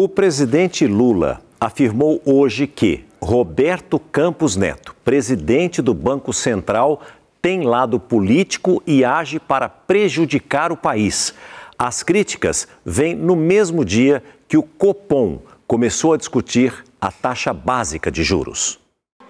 O presidente Lula afirmou hoje que Roberto Campos Neto, presidente do Banco Central, tem lado político e age para prejudicar o país. As críticas vêm no mesmo dia que o Copom começou a discutir a taxa básica de juros.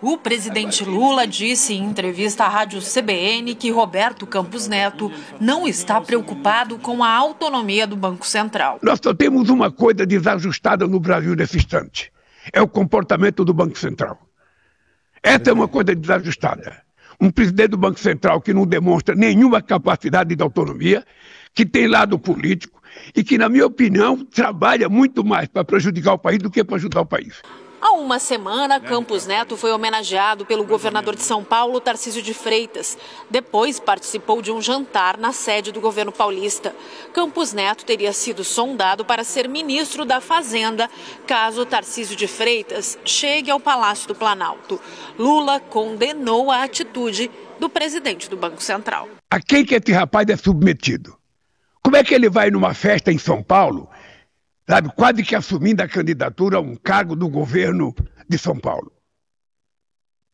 O presidente Lula disse em entrevista à rádio CBN que Roberto Campos Neto não está preocupado com a autonomia do Banco Central. Nós só temos uma coisa desajustada no Brasil nesse instante. É o comportamento do Banco Central. Essa é uma coisa desajustada. Um presidente do Banco Central que não demonstra nenhuma capacidade de autonomia, que tem lado político e que, na minha opinião, trabalha muito mais para prejudicar o país do que para ajudar o país. Há uma semana, Campos Neto foi homenageado pelo governador de São Paulo, Tarcísio de Freitas. Depois participou de um jantar na sede do governo paulista. Campos Neto teria sido sondado para ser ministro da Fazenda, caso Tarcísio de Freitas chegue ao Palácio do Planalto. Lula condenou a atitude do presidente do Banco Central. A quem que esse rapaz é submetido? Como é que ele vai numa festa em São Paulo, sabe, quase que assumindo a candidatura a um cargo do governo de São Paulo?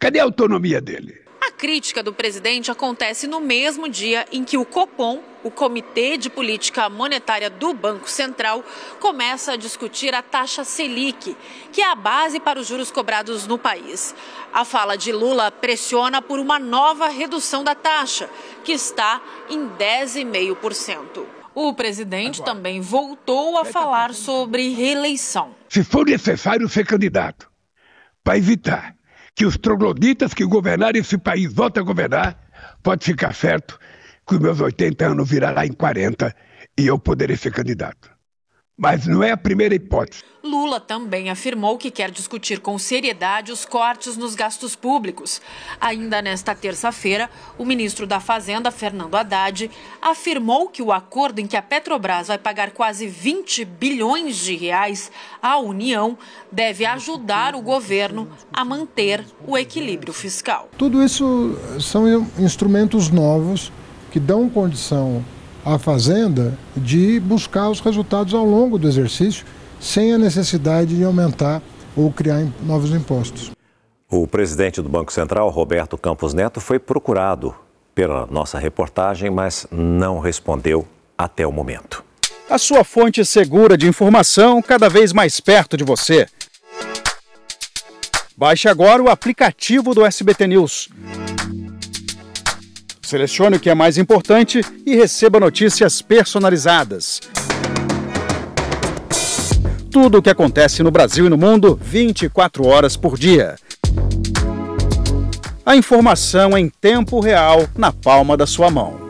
Cadê a autonomia dele? A crítica do presidente acontece no mesmo dia em que o Copom, o Comitê de Política Monetária do Banco Central, começa a discutir a taxa Selic, que é a base para os juros cobrados no país. A fala de Lula pressiona por uma nova redução da taxa, que está em 10,5%. O presidente também voltou a falar sobre reeleição. Se for necessário ser candidato, para evitar que os trogloditas que governaram esse país voltem a governar, pode ficar certo que os meus 80 anos virará em 40 e eu poderei ser candidato. Mas não é a primeira hipótese. Lula também afirmou que quer discutir com seriedade os cortes nos gastos públicos. Ainda nesta terça-feira, o ministro da Fazenda, Fernando Haddad, afirmou que o acordo em que a Petrobras vai pagar quase 20 bilhões de reais à União deve ajudar o governo a manter o equilíbrio fiscal. Tudo isso são instrumentos novos que dão condição à Fazenda de buscar os resultados ao longo do exercício, sem a necessidade de aumentar ou criar novos impostos. O presidente do Banco Central, Roberto Campos Neto, foi procurado pela nossa reportagem, mas não respondeu até o momento. A sua fonte segura de informação cada vez mais perto de você. Baixe agora o aplicativo do SBT News. Selecione o que é mais importante e receba notícias personalizadas. Tudo o que acontece no Brasil e no mundo, 24 horas por dia. A informação em tempo real, na palma da sua mão.